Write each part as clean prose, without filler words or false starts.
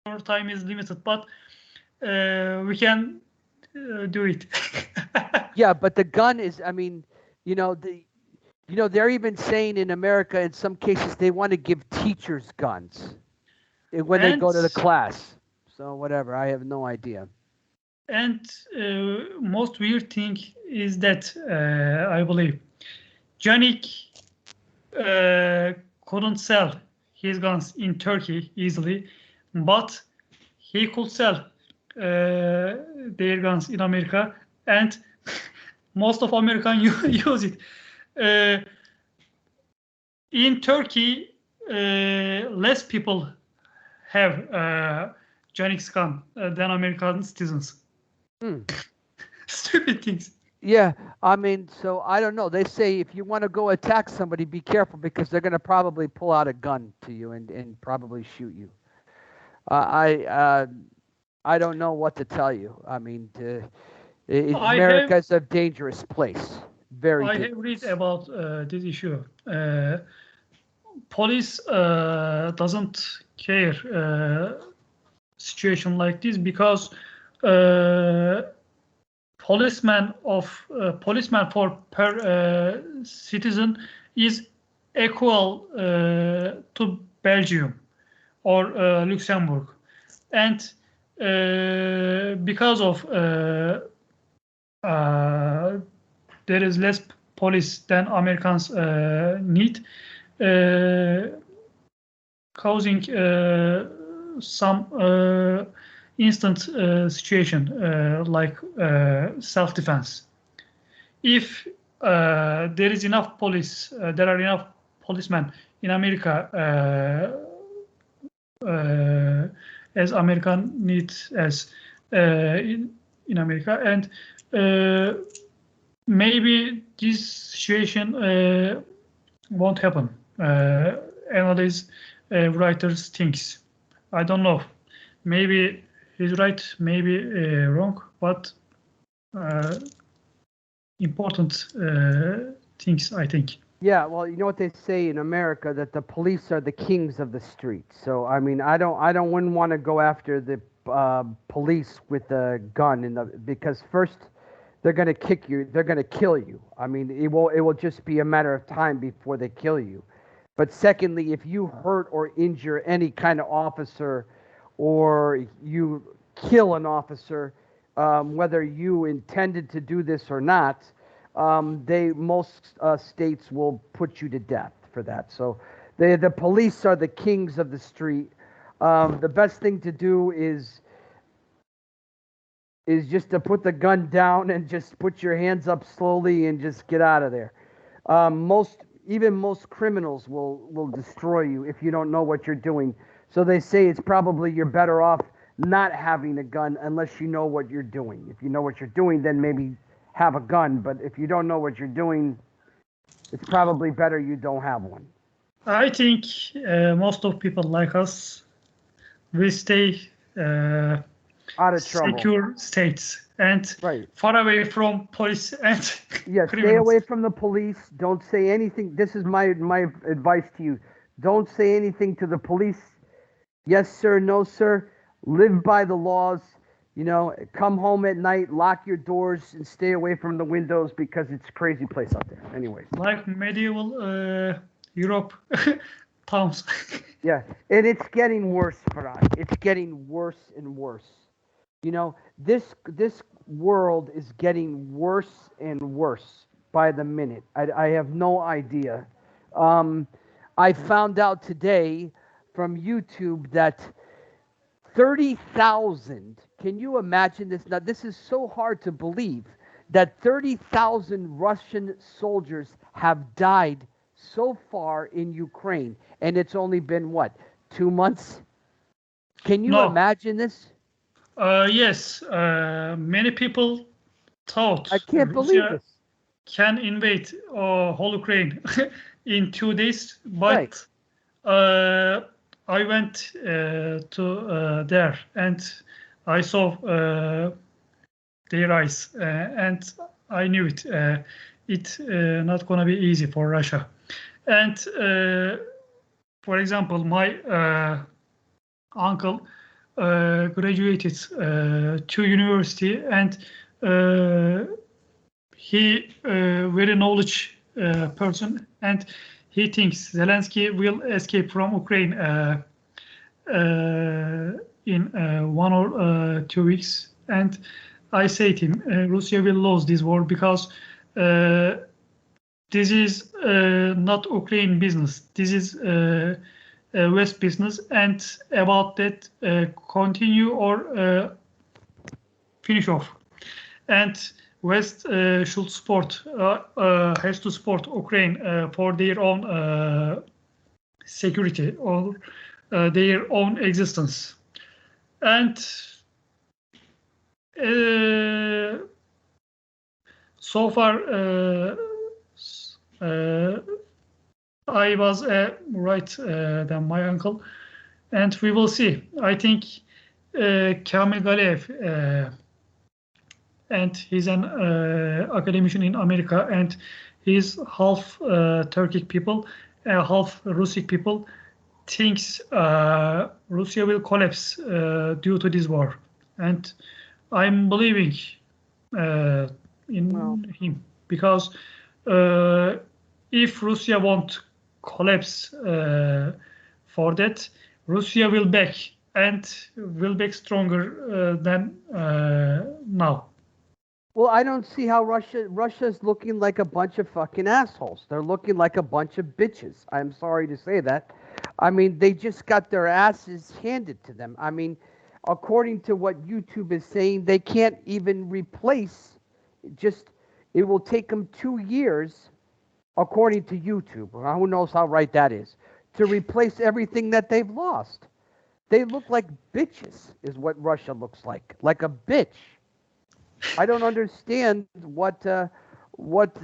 our time is limited, but we can do it. Yeah, but the gun is, I mean, they're even saying in America, in some cases, they want to give teachers guns when they And go to the class. So whatever, I have no idea. and most weird thing is that I believe Janik couldn't sell his guns in Turkey easily, but he could sell their guns in America, and most of American use it. In Turkey, less people have Janik's gun than American citizens. Stupid things. Yeah, I mean, so I don't know. They say if you want to go attack somebody, be careful because they're going to probably pull out a gun to you and probably shoot you. I don't know what to tell you. I mean, America is a dangerous place. Very I dangerous. have read about this issue. Police doesn't care situation like this because policeman for per citizen is equal to Belgium or Luxembourg, and because of there is less police than Americans need, causing some instant situation like self-defense. If there is enough police, there are enough policemen in America as American needs as in America, and maybe this situation won't happen. Analyze writers thinks. I don't know. Maybe he's right, maybe wrong, but important things, I think. Yeah, well, you know what they say in America, that the police are the kings of the street. So I mean, wouldn't want to go after the police with a gun because first they're going to kick you, they're going to kill you. I mean, it will just be a matter of time before they kill you. But secondly, if you hurt or injure any kind of officer, or you kill an officer, whether you intended to do this or not, most states will put you to death for that. So the police are the kings of the street. The best thing to do is just to put the gun down and just put your hands up slowly and just get out of there. Even most criminals will destroy you if you don't know what you're doing. So they say it's probably you're better off not having a gun unless you know what you're doing. If you know what you're doing, then maybe have a gun, but if you don't know what you're doing, it's probably better you don't have one. I think most of people like us will stay out of trouble, secure states and far away from police and criminals. Stay away from the police. Don't say anything. This is my advice to you. Don't say anything to the police. Yes, sir. No, sir. Live by the laws. You know, come home at night, lock your doors, and stay away from the windows because it's a crazy place out there. Anyways. Like medieval Europe towns. Yeah, and it's getting worse, Farhad. It's getting worse and worse. You know, this world is getting worse and worse by the minute. I have no idea. I found out today from YouTube that 30,000, can you imagine this? Now, this is so hard to believe that 30,000 Russian soldiers have died so far in Ukraine. And it's only been, what, 2 months? Can you imagine this? Yes. Many people thought I can't believe this. Can invade whole Ukraine in 2 days, but I went to there and I saw their eyes and I knew it. It's not going to be easy for Russia. And for example, my uncle graduated to university, and he very knowledge person, and he thinks Zelensky will escape from Ukraine in 1 or 2 weeks. And I say to him, Russia will lose this war because this is not Ukraine business. This is West business, and about that, continue or finish off. And West should support, has to support Ukraine for their own security or their own existence. And so far, I was right than my uncle, and we will see. I think Kamil Galeev, and he's an academician in America, and he's half Turkic people, half Russian people, thinks Russia will collapse due to this war, and I'm believing in him, because if Russia won't collapse for that, Russia will back, and will back stronger than now. Well, I don't see how Russia's looking like a bunch of fucking assholes. They're looking like a bunch of bitches. I'm sorry to say that. I mean, they just got their asses handed to them. I mean, according to what YouTube is saying, they can't even replace, it will take them 2 years, according to YouTube. Who knows how right that is, to replace everything that they've lost. They look like bitches, is what Russia looks like a bitch. I don't understand what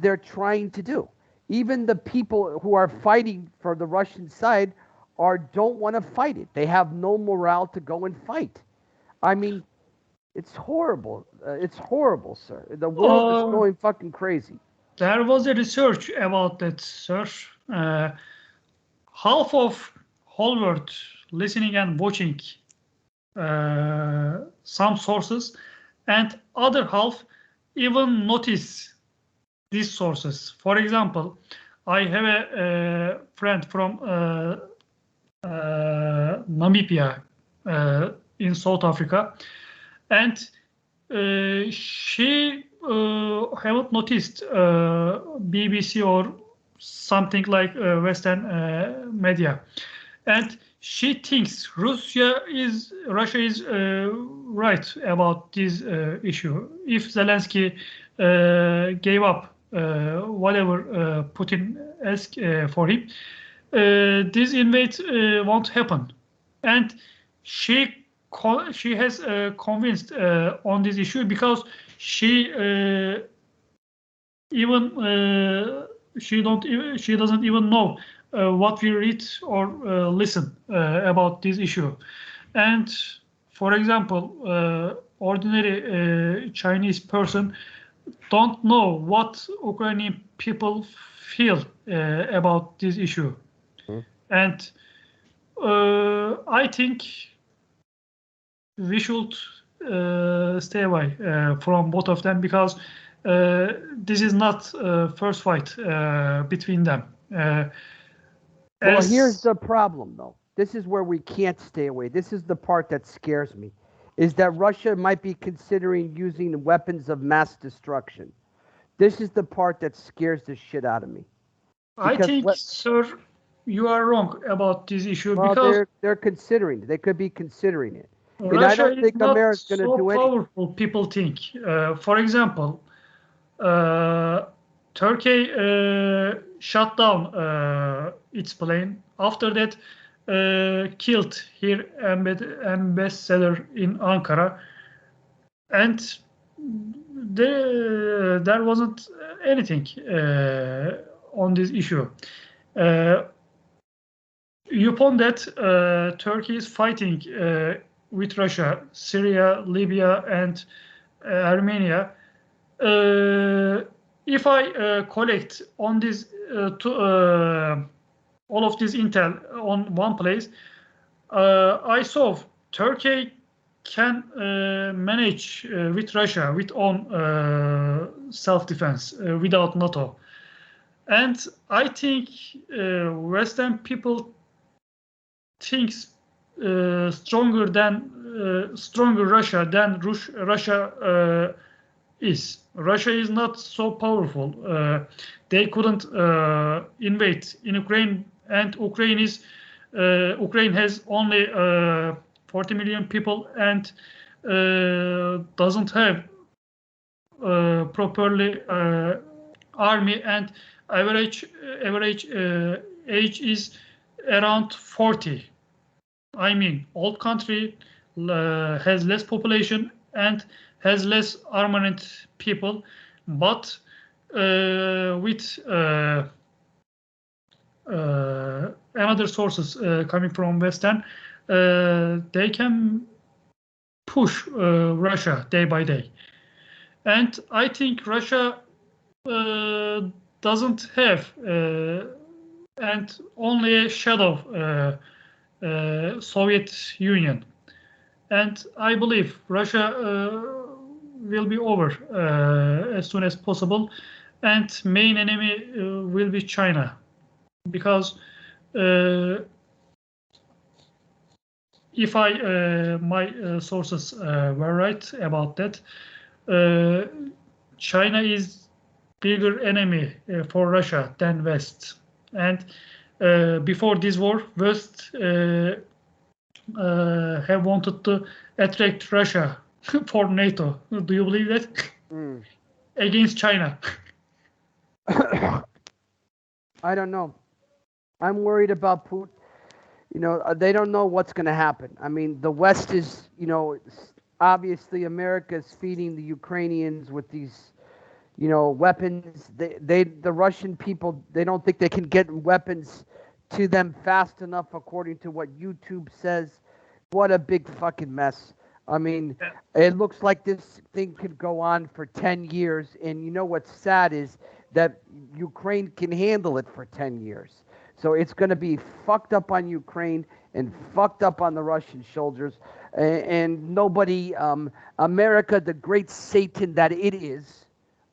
they're trying to do. Even the people who are fighting for the Russian side don't want to fight it. They have no morale to go and fight. I mean, it's horrible. It's horrible, sir. The world is going fucking crazy. There was a research about that, sir. Half of whole world listening and watching some sources, and other half even notice these sources. For example, I have a friend from Namibia in South Africa, and she haven't noticed BBC or something like Western media, and she thinks Russia is right about this issue. If Zelensky gave up whatever Putin asked for him, this invade won't happen. And she has convinced on this issue, because she doesn't even know what we read or listen about this issue. And for example, ordinary Chinese person don't know what Ukrainian people feel about this issue. And I think we should stay away from both of them, because this is not first fight between them. Well, here's the problem, though. This is where we can't stay away. This is the part that scares me, is that Russia might be considering using weapons of mass destruction. This is the part that scares the shit out of me. I think, sir, you are wrong about this issue, well, because they're considering it. They could be considering it. Russia and I don't think not America's going to so do anything. Powerful people think. For example, Turkey shut down its plane. After that, killed her ambassador in Ankara, and there wasn't anything on this issue. Upon that, Turkey is fighting with Russia, Syria, Libya, and Armenia. If I collect on this all of this intel on one place, I saw Turkey can manage with Russia with own self-defense without NATO. And I think Western people thinks stronger Russia than Russia is. Russia is not so powerful. They couldn't invade in Ukraine, and Ukraine has only 40 million people and doesn't have properly army, and average age is around 40. I mean, old country has less population and has less armament people, but with another sources coming from Western, they can push Russia day by day. And I think Russia doesn't have and only a shadow Soviet Union. And I believe Russia will be over as soon as possible, and main enemy will be China, because if my sources were right about that, China is bigger enemy for Russia than West. And before this war, West have wanted to attract Russia for NATO. Do you believe that? Against China. I don't know. I'm worried about Putin. You know, they don't know what's going to happen. I mean, the West is, you know, obviously America is feeding the Ukrainians with these, you know, weapons. The Russian people, they don't think they can get weapons to them fast enough, according to what YouTube says. What a big fucking mess. I mean, it looks like this thing could go on for 10 years. And you know what's sad is that Ukraine can handle it for 10 years. So it's going to be fucked up on Ukraine and fucked up on the Russian soldiers. And nobody, America, the great Satan that it is,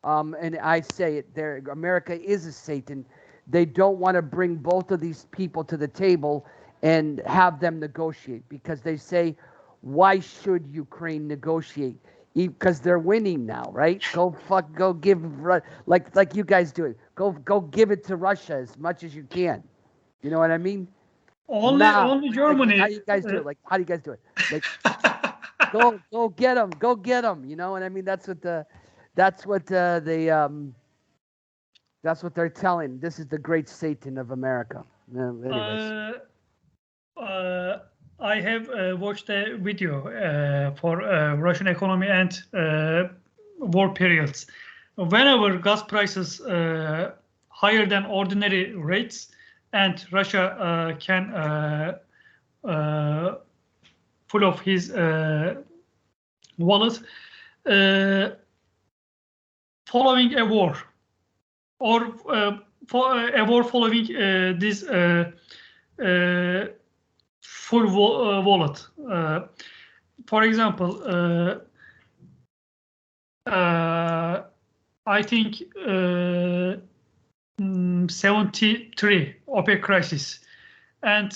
and I say it there, America is a Satan. They don't want to bring both of these people to the table and have them negotiate, because they say, why should Ukraine negotiate? Because they're winning now, right? Go give, like you guys do it. Go give it to Russia as much as you can. You know what I mean? Only Germany. Like, how do you guys do it? Like, how do you guys do it? Like, go get them. Go get them. You know what I mean? That's what they're telling. This is the great Satan of America. Anyways. I have watched a video for Russian economy and war periods. Whenever gas prices higher than ordinary rates, and Russia can full of his wallet, following a war, or for a war following this full wallet. For example, I think 73 OPEC crisis, and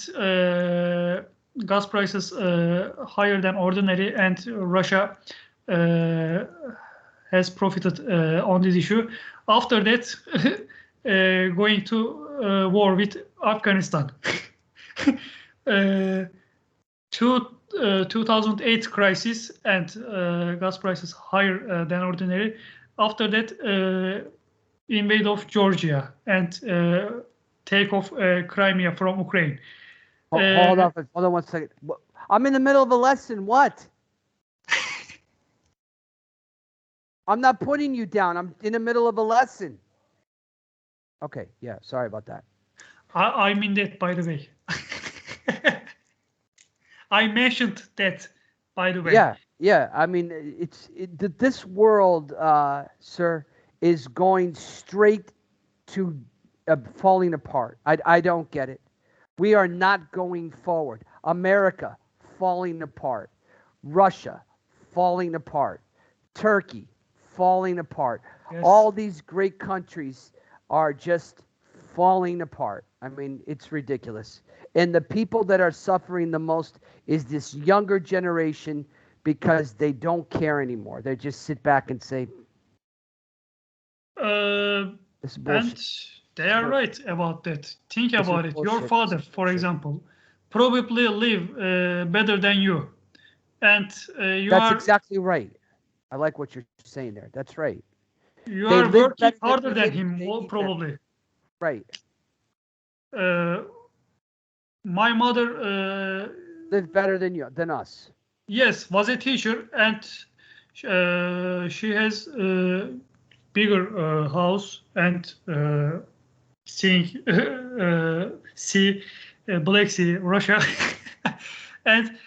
gas prices higher than ordinary, and Russia has profited on this issue. After that, going to war with Afghanistan. 2008 crisis, and gas prices higher than ordinary. After that, invade of Georgia and take off Crimea from Ukraine. Hold on 1 second. I'm in the middle of a lesson. What? I'm not putting you down. I'm in the middle of a lesson. Okay, yeah, sorry about that. I mean that, by the way. I mentioned that, by the way. Yeah. I mean, this world, sir, is going straight to falling apart. I don't get it. We are not going forward. America falling apart. Russia falling apart, Turkey falling apart. Yes. All these great countries are just falling apart. I mean, it's ridiculous. And the people that are suffering the most is this younger generation because they don't care anymore. They just sit back and say, this is And bullshit. they are right about that. Think This is about it. Your bullshit. father, for example, probably live better than you, and That's exactly right. I like what you're saying there. That's right. you They are live working better harder we than did, him, they eat better. probably. Right. My mother, Live better than us. yes, was a teacher, and she has a bigger house and seeing sea, Black Sea, Russia, and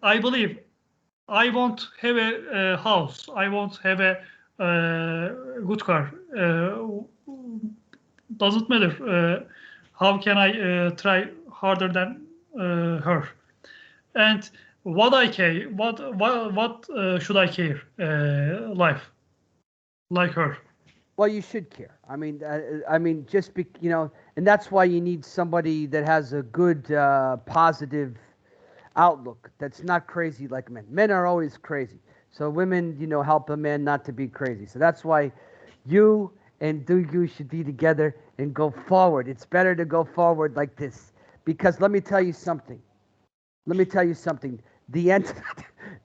I believe I won't have a house. I won't have a good car. Doesn't matter. How can I try harder than her? And what I care, what should I care? Life like her. Well, you should care. I mean, just and that's why you need somebody that has a good, positive outlook. That's not crazy like men. Men are always crazy. So women, help a man not to be crazy. So that's why you and Dugu should be together and go forward. It's better to go forward like this because let me tell you something. Let me tell you something. The end,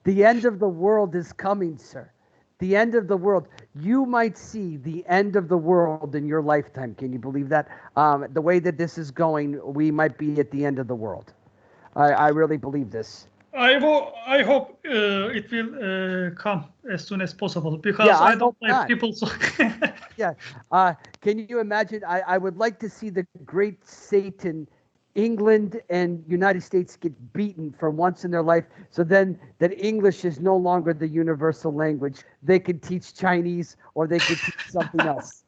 the end of the world is coming, sir. The end of the world. You might see the end of the world in your lifetime. Can you believe that? The way that this is going, we might be at the end of the world. I really believe this. I hope it will come as soon as possible because Yeah, I don't hope like not. people. So Yeah. Can you imagine? I would like to see the great Satan, England and United States get beaten for once in their life. So then that English is no longer the universal language. They could teach Chinese or they could teach something else.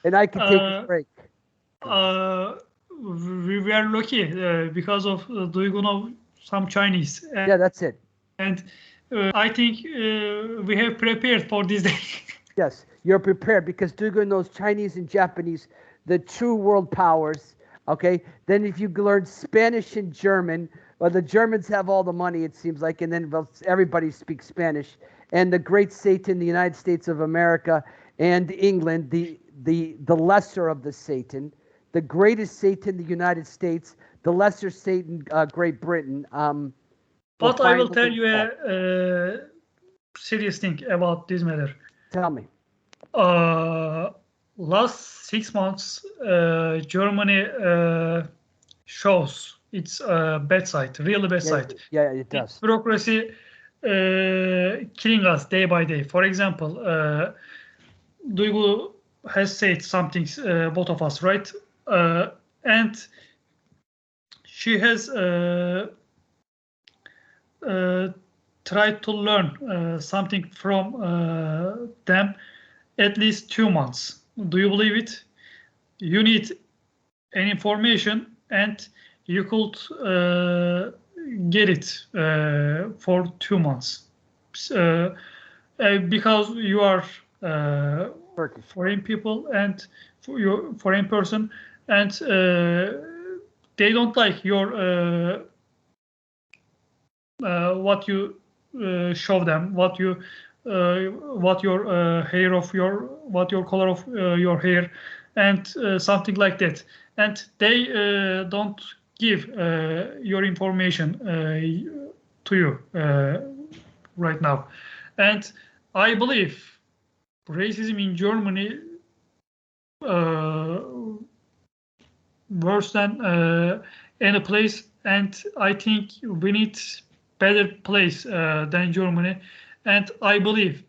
And I could take a break. We were lucky because of do you know some Chinese? Yeah, that's it. And I think we have prepared for this day. Yes, you're prepared because Dugu knows Chinese and Japanese, the true world powers. Okay, then if you learn Spanish and German, well, the Germans have all the money, it seems like, and then everybody speaks Spanish. And the great Satan, the United States of America and England, the lesser of the Satan, the greatest Satan, the United States, the lesser Satan, Great Britain. But I will tell you a serious thing about this matter. Tell me. Last 6 months, Germany shows its bad side, really bad side. Yeah, it does. Bureaucracy killing us day by day. For example, Duygu has said something, both of us, right? And she has tried to learn something from them at least 2 months. Do you believe it? You need an information and you could get it for 2 months because you are foreign people and you're foreign person and they don't like your what you show them, what your hair of what your color of your hair, and something like that. And they don't give your information to you right now. And I believe racism in Germany worse than any place, and I think we need better place than Germany. And I believe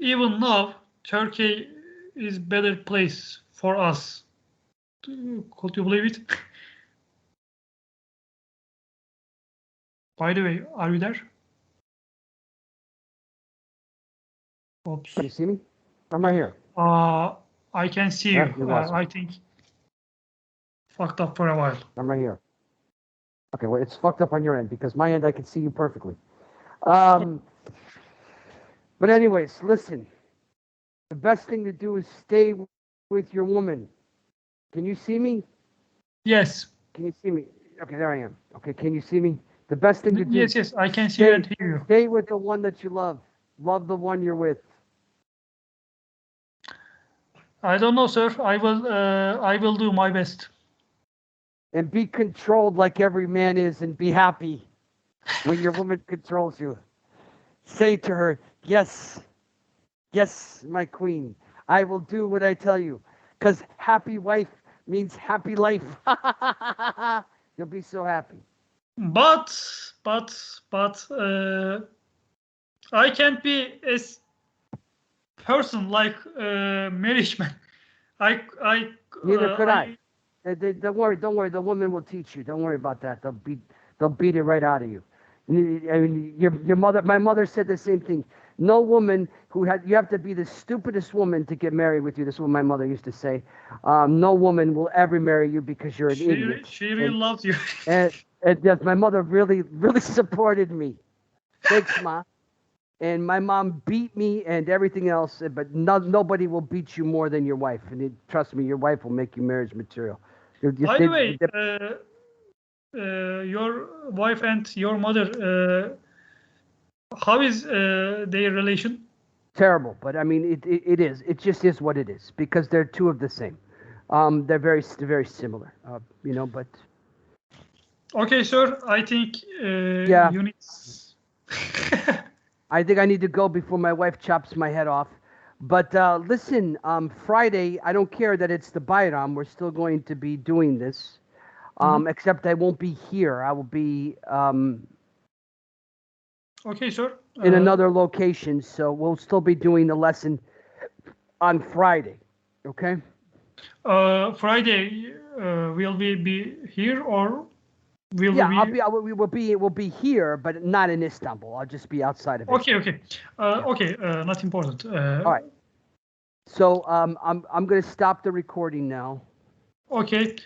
even now Turkey is better place for us. Could you believe it? By the way, are you there? Oops. Can you see me? I'm right here. I can see you. I think fucked up for a while. I'm right here. Okay, well, it's fucked up on your end because my end I can see you perfectly. But anyways, listen. The best thing to do is stay with your woman. Can you see me? Yes. Can you see me? Okay, there I am. Okay, can you see me? The best thing to do Yes, yes, I can see you and hear you. stay with the one that you love. Love the one you're with. I don't know, sir. I will do my best. And be controlled like every man is, and be happy when your woman controls you. Say to her, yes, yes, my queen, I will do what I tell you. Because happy wife means happy life. You'll be so happy. But I can't be as person like marriage man. Neither could I. Don't worry. The woman will teach you. Don't worry about that. They'll beat it right out of you. I mean, your mother. My mother said the same thing. No woman you have to be the stupidest woman to get married with you. This is what my mother used to say. No woman will ever marry you because you're an idiot. She really loves you. and yes, my mother really supported me. Thanks, Ma. And my mom beat me and everything else, but nobody will beat you more than your wife. And trust me, your wife will make you marriage material. By the way, your wife and your mother, how is their relation? Terrible, but I mean, it is. It just is what it is because they're two of the same. They're very similar, but. Okay, sir. I think yeah. you need. I think I need to go before my wife chops my head off. But listen, Friday, I don't care that it's the Bayram. We're still going to be doing this, except I won't be here. I will be okay, sir. In another location, so we'll still be doing the lesson on Friday. Okay? Friday, will we be here or will we? We'll be here, but not in Istanbul. I'll just be outside of it. Okay. Okay, not important. All right. So I'm going to stop the recording now. Okay.